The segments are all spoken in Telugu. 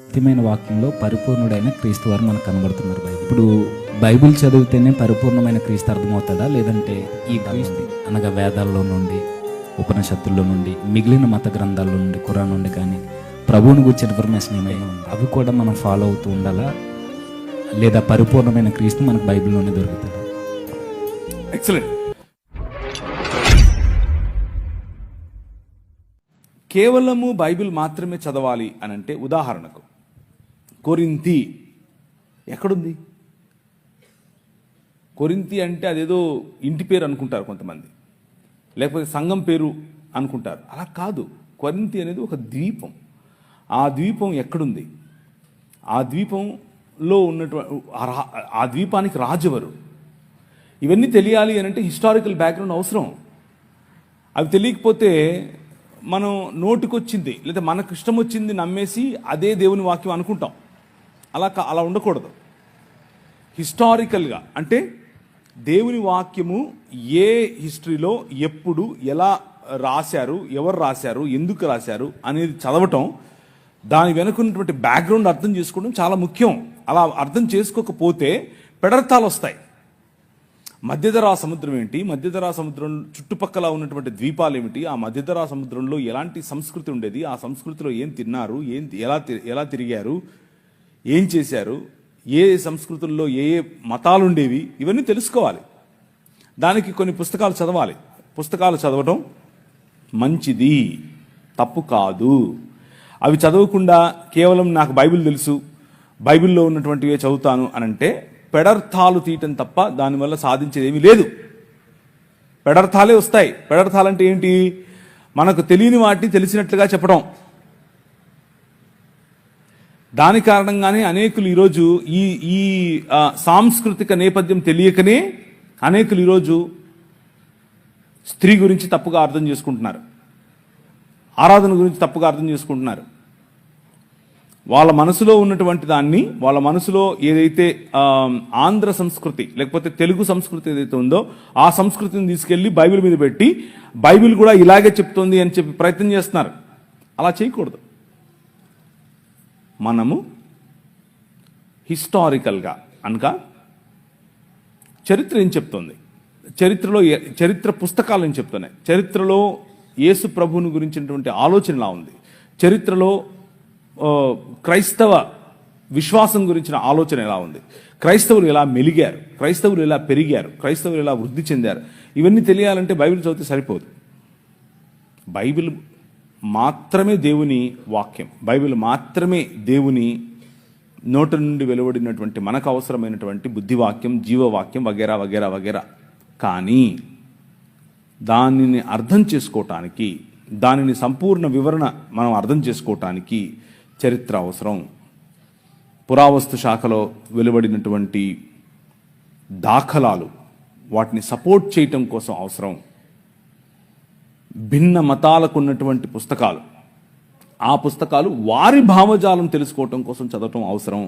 సత్యమైన వాక్యంలో పరిపూర్ణుడైన క్రీస్తు వారు మనకు కనబడుతున్నారు. ఇప్పుడు బైబిల్ చదివితేనే పరిపూర్ణమైన క్రీస్తు అర్థమవుతాడా, లేదంటే ఈ క్రీస్తు అనగా వేదాల్లో నుండి, ఉపనిషత్తుల్లో నుండి, మిగిలిన మత గ్రంథాల్లో నుండి, ఖురాన్ నుండి కానీ ప్రభువుని గురించి ఇన్ఫర్మేషన్ ఏమైనా ఉంది అవి కూడా మనం ఫాలో అవుతూ ఉండాలా, లేదా పరిపూర్ణమైన క్రీస్తు మనకు బైబిల్లోనే దొరుకుతుందా? ఎక్సలెంట్. కేవలము బైబిల్ మాత్రమే చదవాలి అని అంటే, ఉదాహరణకు కొరింథీ ఎక్కడుంది? కొరింథీ అంటే అదేదో ఇంటి పేరు అనుకుంటారు కొంతమంది, లేకపోతే సంఘం పేరు అనుకుంటారు. అలా కాదు. కొరింథీ అనేది ఒక ద్వీపం. ఆ ద్వీపం ఎక్కడుంది? ఆ ద్వీపంలో ఉన్నటువంటి ఆ ద్వీపానికి రాజువరు? ఇవన్నీ తెలియాలి అని అంటే హిస్టారికల్ బ్యాక్గ్రౌండ్ అవసరం. అవి తెలియకపోతే మనం నోటికొచ్చింది లేదా మనకు ఇష్టం వచ్చింది నమ్మేసి అదే దేవుని వాక్యం అనుకుంటాం. అలా ఉండకూడదు. హిస్టారికల్గా అంటే దేవుని వాక్యము ఏ హిస్టరీలో ఎప్పుడు ఎలా రాశారు, ఎవరు రాశారు, ఎందుకు రాశారు అనేది చదవటం, దాని వెనుకున్నటువంటి బ్యాక్గ్రౌండ్ అర్థం చేసుకోవడం చాలా ముఖ్యం. అలా అర్థం చేసుకోకపోతే పెడర్థాలు వస్తాయి. మధ్యధరా సముద్రం ఏంటి, మధ్యధరా సముద్రం చుట్టుపక్కల ఉన్నటువంటి ద్వీపాలు ఏమిటి, ఆ మధ్యధరా సముద్రంలో ఎలాంటి సంస్కృతి ఉండేది, ఆ సంస్కృతిలో ఏం తిన్నారు, ఎలా తిరిగారు, ఏం చేశారు, ఏ సంస్కృతుల్లో ఏ మతాలు ఉండేవి, ఇవన్నీ తెలుసుకోవాలి. దానికి కొన్ని పుస్తకాలు చదవాలి. పుస్తకాలు చదవటం మంచిది, తప్పు కాదు. అవి చదవకుండా కేవలం నాకు బైబిల్ తెలుసు, బైబిల్లో ఉన్నటువంటివే చదువుతాను అని అంటే పెడర్థాలు తీయటం తప్ప దానివల్ల సాధించేది ఏమీ లేదు. పెడర్థాలే వస్తాయి. పెడర్థాలంటే ఏంటి? మనకు తెలియని వాటిని తెలిసినట్లుగా చెప్పడం. దాని కారణంగానే అనేకులు ఈరోజు ఈ సాంస్కృతిక నేపథ్యం తెలియకనే అనేకులు ఈరోజు స్త్రీ గురించి తప్పుగా అర్థం చేసుకుంటున్నారు, ఆరాధన గురించి తప్పుగా అర్థం చేసుకుంటున్నారు. వాళ్ళ మనసులో ఉన్నటువంటి దాన్ని, వాళ్ళ మనసులో ఏదైతే ఆంధ్ర సంస్కృతి లేకపోతే తెలుగు సంస్కృతి ఏదైతే ఉందో ఆ సంస్కృతిని తీసుకెళ్లి బైబిల్ మీద పెట్టి బైబిల్ కూడా ఇలాగే చెప్తుంది అని చెప్పి ప్రయత్నం చేస్తున్నారు. అలా చేయకూడదు. మనము హిస్టారికల్గా అనగా చరిత్ర ఏం చెప్తుంది, చరిత్ర పుస్తకాలు ఏం చెప్తున్నాయి, చరిత్రలో యేసు ప్రభువుని గురించినటువంటి ఆలోచన ఎలా ఉంది, చరిత్రలో క్రైస్తవ విశ్వాసం గురించిన ఆలోచన ఎలా ఉంది, క్రైస్తవులు ఎలా మెలిగారు, క్రైస్తవులు ఎలా పెరిగారు, క్రైస్తవులు ఎలా వృద్ధి చెందారు, ఇవన్నీ తెలియాలంటే బైబిల్ చదివితే సరిపోదు. బైబిల్ మాత్రమే దేవుని వాక్యం, బైబిల్ మాత్రమే దేవుని నోట నుండి వెలువడినటువంటి మనకు అవసరమైనటువంటి బుద్ధివాక్యం, జీవవాక్యం వగేరా వగేరా వగేరా. కానీ దానిని అర్థం చేసుకోవటానికి, దానిని సంపూర్ణ వివరణ మనం అర్థం చేసుకోవటానికి చరిత్ర అవసరం. పురావస్తు శాఖలో వెలువడినటువంటి దాఖలాలు, వాటిని సపోర్ట్ చేయటం కోసం అవసరం. భిన్న మతాలకు ఉన్నటువంటి పుస్తకాలు, ఆ పుస్తకాలు వారి భావజాలం తెలుసుకోవటం కోసం చదవటం అవసరం.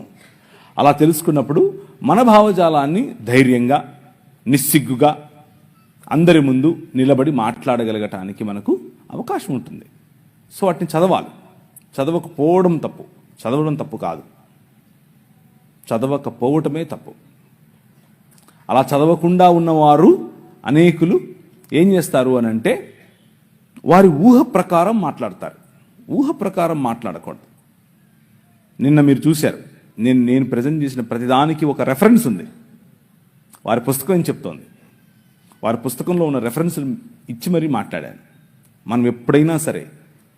అలా తెలుసుకున్నప్పుడు మన భావజాలాన్ని ధైర్యంగా, నిస్సిగ్గుగా అందరి ముందు నిలబడి మాట్లాడగలగటానికి మనకు అవకాశం ఉంటుంది. సో వాటిని చదవాలి. చదవకపోవడం తప్పు, చదవడం తప్పు కాదు, చదవకపోవటమే తప్పు. అలా చదవకుండా ఉన్నవారు అనేకులు ఏం చేస్తారు అని అంటే వారి ఊహ ప్రకారం మాట్లాడతారు. ఊహ ప్రకారం మాట్లాడకూడదు. నిన్న మీరు చూశారు, నేను ప్రజెంట్ చేసిన ప్రతిదానికి ఒక రెఫరెన్స్ ఉంది. వారి పుస్తకం ఏం చెప్తోంది, వారి పుస్తకంలో ఉన్న రెఫరెన్స్ ఇచ్చి మరీ మాట్లాడాను. మనం ఎప్పుడైనా సరే,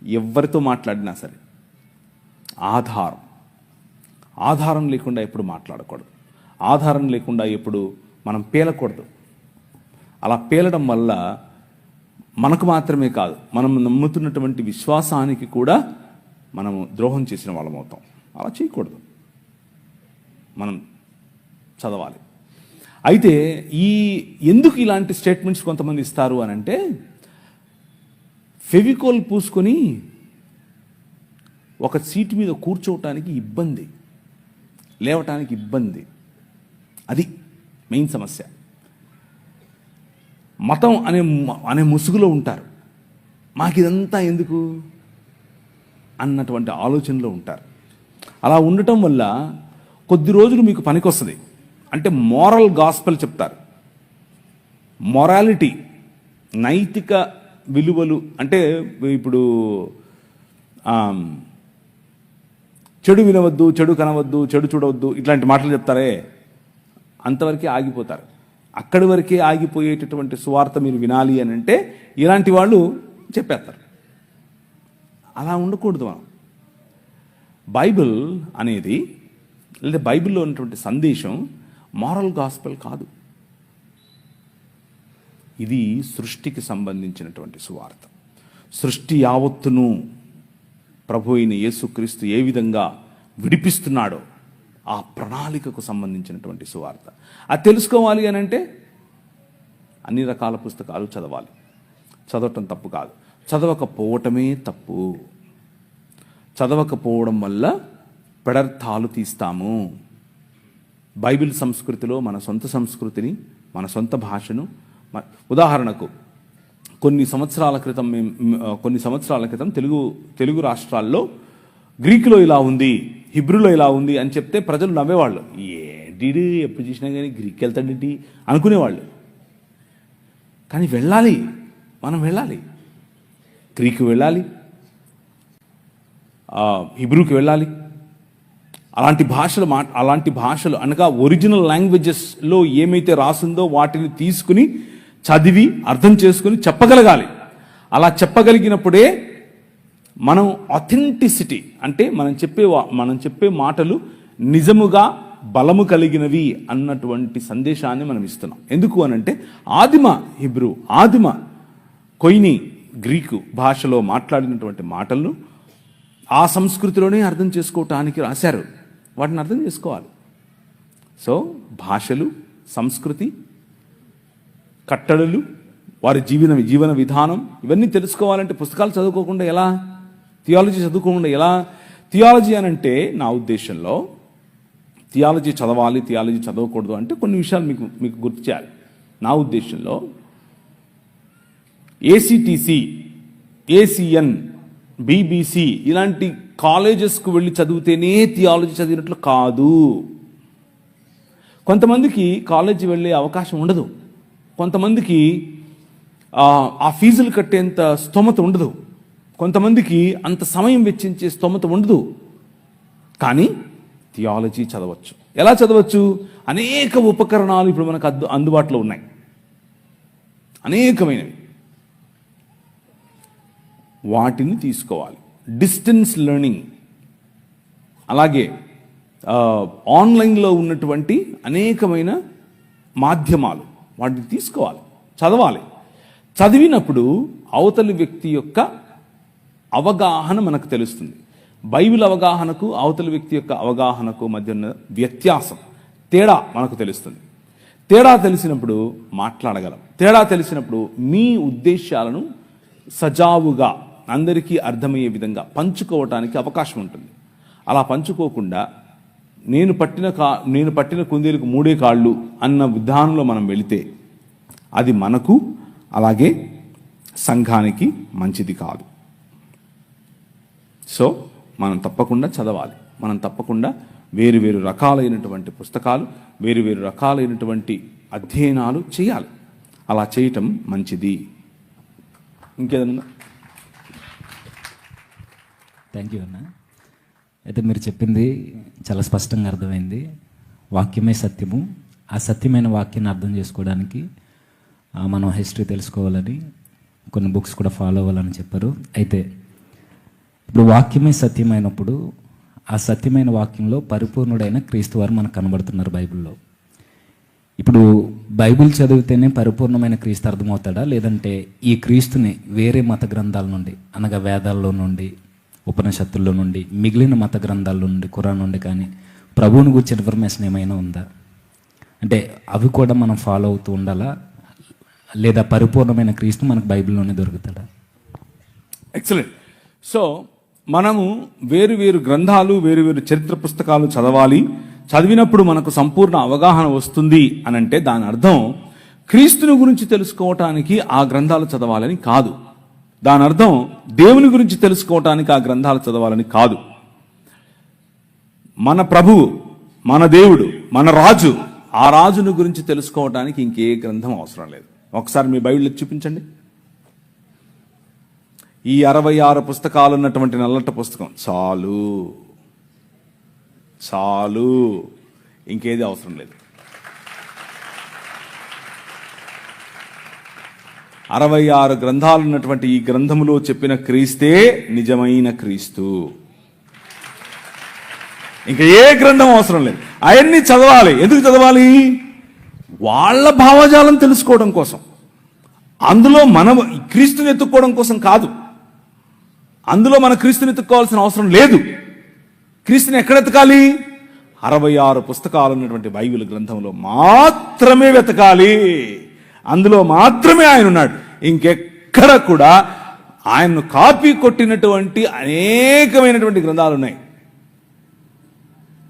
ఎవరితో మాట్లాడినా సరే ఆధారం లేకుండా ఎప్పుడు మాట్లాడకూడదు. ఆధారం లేకుండా ఎప్పుడు మనం పేలకూడదు. అలా పేలడం వల్ల మనకు మాత్రమే కాదు, మనం నమ్ముతున్నటువంటి విశ్వాసానికి కూడా మనము ద్రోహం చేసిన వాళ్ళం అవుతాం. అలా చేయకూడదు. మనం చదవాలి. అయితే ఎందుకు ఇలాంటి స్టేట్మెంట్స్ కొంతమంది ఇస్తారు అని అంటే, ఫెవికోల్ పూసుకొని ఒక సీటు మీద కూర్చోవటానికి ఇబ్బంది, లేవటానికి ఇబ్బంది. అది మెయిన్ సమస్య. మతం అనే ముసుగులో ఉంటారు. మాకు ఇదంతా ఎందుకు అన్నటువంటి ఆలోచనలో ఉంటారు. అలా ఉండటం వల్ల కొద్ది రోజులు మీకు పనికొస్తుంది. అంటే మోరల్ గాస్పెల్ చెప్తారు. మొరాలిటీ, నైతిక విలువలు, అంటే ఇప్పుడు చెడు వినవద్దు, చెడు కనవద్దు, చెడు చూడవద్దు, ఇట్లాంటి మాటలు చెప్తారే, అంతవరకే ఆగిపోతారు. అక్కడి వరకే ఆగిపోయేటటువంటి సువార్త మీరు వినాలి అని అంటే ఇలాంటి వాళ్ళు చెప్పేస్తారు. అలా ఉండకూడదు. మనం బైబిల్ అనేది, లేదా బైబిల్లో ఉన్నటువంటి సందేశం మారల్ గాస్పెల్ కాదు. ఇది సృష్టికి సంబంధించినటువంటి సువార్త. సృష్టి యావత్తును ప్రభు అయిన యేసుక్రీస్తు ఏ విధంగా విడిపిస్తున్నాడో ఆ ప్రణాళికకు సంబంధించినటువంటి సువార్త. అది తెలుసుకోవాలి అని అంటే అన్ని రకాల పుస్తకాలు చదవాలి. చదవటం తప్పు కాదు, చదవకపోవటమే తప్పు. చదవకపోవడం వల్ల పెడర్థాలు తీస్తాము. బైబిల్ సంస్కృతిలో మన సొంత సంస్కృతిని, మన సొంత భాషను, ఉదాహరణకు కొన్ని సంవత్సరాల క్రితం తెలుగు రాష్ట్రాల్లో గ్రీకులో ఇలా ఉంది, హిబ్రూలో ఇలా ఉంది అని చెప్తే ప్రజలు నవ్వేవాళ్ళు. ఏంటి ఎప్పుడు చూసినా కానీ గ్రీక్ వెళ్తాడేంటి అనుకునేవాళ్ళు. కానీ వెళ్ళాలి, మనం వెళ్ళాలి, గ్రీకు వెళ్ళాలి, హిబ్రూకి వెళ్ళాలి. అలాంటి భాషలు అనగా ఒరిజినల్ లాంగ్వేజెస్లో ఏమైతే రాసిందో వాటిని తీసుకుని చదివి అర్థం చేసుకుని చెప్పగలగాలి. అలా చెప్పగలిగినప్పుడే మనం ఆథెంటిసిటీ, అంటే మనం చెప్పే మాటలు నిజముగా బలము కలిగినవి అన్నటువంటి సందేశాన్ని మనం ఇస్తున్నాం. ఎందుకు అనంటే ఆదిమ హిబ్రూ, ఆదిమ కొయిని గ్రీకు భాషలో మాట్లాడినటువంటి మాటలను ఆ సంస్కృతిలోనే అర్థం చేసుకోవటానికి రాశారు. వాటిని అర్థం చేసుకోవాలి. సో భాషలు, సంస్కృతి, కట్టడలు, వారి జీవన విధానం, ఇవన్నీ తెలుసుకోవాలంటే పుస్తకాలు చదువుకోకుండా ఎలా? థియాలజీ చదువుకోకుండా ఎలా? థియాలజీ అని అంటే నా ఉద్దేశంలో థియాలజీ చదవాలి, థియాలజీ చదవకూడదు అంటే కొన్ని విషయాలు మీకు గుర్తు చేయాలి. నా ఉద్దేశంలో ఏసీటీసీ, ఏసీఎన్, బీబీసీ ఇలాంటి కాలేజెస్కు వెళ్ళి చదివితేనే థియాలజీ చదివినట్లు కాదు. కొంతమందికి కాలేజీ వెళ్ళే అవకాశం ఉండదు, కొంతమందికి ఆ ఫీజులు కట్టేంత స్తోమత ఉండదు, కొంతమందికి అంత సమయం వెచ్చించే స్తోమత ఉండదు. కానీ థియాలజీ చదవచ్చు. ఎలా చదవచ్చు? అనేక ఉపకరణాలు ఇప్పుడు మనకు అందుబాటులో ఉన్నాయి, అనేకమైనవి. వాటిని తీసుకోవాలి. డిస్టెన్స్ లెర్నింగ్, అలాగే ఆన్లైన్లో ఉన్నటువంటి అనేకమైన మాధ్యమాలు, వాటిని తీసుకోవాలి, చదవాలి. చదివినప్పుడు అవతలి వ్యక్తి యొక్క అవగాహన మనకు తెలుస్తుంది. బైబిల్ అవగాహనకు అవతలి వ్యక్తి యొక్క అవగాహనకు మధ్య ఉన్న వ్యత్యాసం, తేడా మనకు తెలుస్తుంది. తేడా తెలిసినప్పుడు మాట్లాడగలం. తేడా తెలిసినప్పుడు మీ ఉద్దేశాలను సజావుగా అందరికీ అర్థమయ్యే విధంగా పంచుకోవటానికి అవకాశం ఉంటుంది. అలా పంచుకోకుండా నేను పట్టిన కుందేలకు 3 కాళ్ళు అన్న విధానంలో మనం వెళితే అది మనకు అలాగే సంఘానికి మంచిది కాదు. సో మనం తప్పకుండా చదవాలి. మనం తప్పకుండా వేరు రకాలైనటువంటి పుస్తకాలు, వేరు రకాలైనటువంటి అధ్యయనాలు చేయాలి. అలా చేయటం మంచిది. ఇంకేదన్నా? థ్యాంక్ యూ అన్న. అయితే మీరు చెప్పింది చాలా స్పష్టంగా అర్థమైంది. వాక్యమే సత్యము. ఆ సత్యమైన వాక్యాన్ని అర్థం చేసుకోవడానికి మనం హిస్టరీ తెలుసుకోవాలని, కొన్ని బుక్స్ కూడా ఫాలో అవ్వాలని చెప్పారు. అయితే ఇప్పుడు వాక్యమే సత్యమైనప్పుడు ఆ సత్యమైన వాక్యంలో పరిపూర్ణుడైన క్రీస్తు వారు మనకు కనబడుతున్నారు బైబిల్లో. ఇప్పుడు బైబిల్ చదివితేనే పరిపూర్ణమైన క్రీస్తు అర్థమవుతాడా, లేదంటే ఈ క్రీస్తుని వేరే మత గ్రంథాల నుండి, అనగా వేదాల్లో నుండి, ఉపనిషత్తుల్లో నుండి, మిగిలిన మత గ్రంథాల నుండి, ఖురాన్ నుండి కానీ ప్రభువుని గురించి ఇన్ఫర్మేషన్ ఏమైనా ఉందా? అంటే అవి కూడా మనం ఫాలో అవుతూ ఉండాలా, లేదా పరిపూర్ణమైన క్రీస్తు మనకు బైబిల్లోనే దొరుకుతాడా? ఎక్సలెంట్. సో మనము వేరు గ్రంథాలు, వేరు చరిత్ర పుస్తకాలు చదవాలి. చదివినప్పుడు మనకు సంపూర్ణ అవగాహన వస్తుంది అని అంటే దాని అర్థం క్రీస్తుని గురించి తెలుసుకోవటానికి ఆ గ్రంథాలు చదవాలని కాదు. దాని అర్థం దేవుని గురించి తెలుసుకోవటానికి ఆ గ్రంథాలు చదవాలని కాదు. మన ప్రభువు, మన దేవుడు, మన రాజు, ఆ రాజును గురించి తెలుసుకోవడానికి ఇంకే గ్రంథం అవసరం లేదు. ఒకసారి మీ బైబిల్ చూపించండి. ఈ 66 పుస్తకాలు ఉన్నటువంటి నల్లట పుస్తకం చాలు, చాలు, ఇంకేది అవసరం లేదు. 66 గ్రంథాలు ఉన్నటువంటి ఈ గ్రంథములో చెప్పిన క్రీస్తే నిజమైన క్రీస్తు. ఇంకా ఏ గ్రంథం అవసరం లేదు. అవన్నీ చదవాలి. ఎందుకు చదవాలి? వాళ్ళ భావజాలం తెలుసుకోవడం కోసం. అందులో మనం క్రీస్తుని ఎత్తుక్కోవడం కోసం కాదు. అందులో మన క్రీస్తుని ఎత్తుక్కోవాల్సిన అవసరం లేదు. క్రీస్తుని ఎక్కడ ఎతకాలి? 66 పుస్తకాలు ఉన్నటువంటి బైబిల్ గ్రంథంలో మాత్రమే వెతకాలి. అందులో మాత్రమే ఆయన ఉన్నాడు. ఇంకెక్కడ కూడా ఆయన్ను కాపీ కొట్టినటువంటి అనేకమైనటువంటి గ్రంథాలు ఉన్నాయి.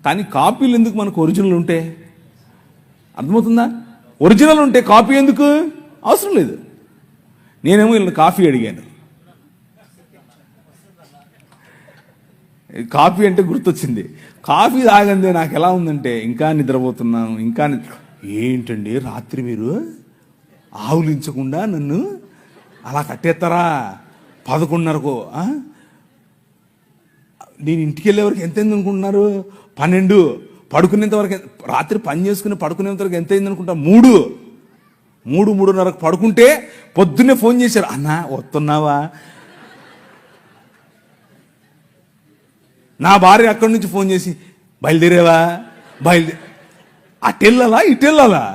కానీ కాపీలు ఎందుకు? మనకు ఒరిజినల్ ఉంటే. అర్థమవుతుందా? ఒరిజినల్ ఉంటే కాపీ ఎందుకు అవసరం లేదు. నేనేమో వీళ్ళని కాఫీ అడిగాను. కాఫీ అంటే గుర్తొచ్చింది. కాఫీ తాగందే నాకు ఎలా ఉందంటే, ఇంకా నిద్రపోతున్నాను. ఏంటండి రాత్రి మీరు ఆవులించకుండా నన్ను అలా కట్టేస్తారా 11:30కు? నేను ఇంటికి వెళ్ళే వరకు ఎంత అయింది అనుకుంటున్నారు? 12. పడుకునేంత వరకు, రాత్రి పని చేసుకుని పడుకునేంత వరకు ఎంత అయింది అనుకుంటా? 3:30కు పడుకుంటే పొద్దున్నే ఫోన్ చేశారు. అన్నా వస్తున్నావా? నా భార్య అక్కడి నుంచి ఫోన్ చేసి బయలుదేరేవా? అటెళ్ళాలా ఇటెళ్ళాలా?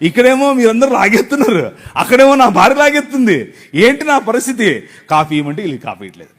ఇక్కడేమో మీరందరూ లాగెత్తున్నారు, అక్కడేమో నా భార్య లాగెత్తుంది. ఏంటి నా పరిస్థితి? కాఫీ ఇవ్వమంటే వీళ్ళు కాఫీ ఇట్లేదు.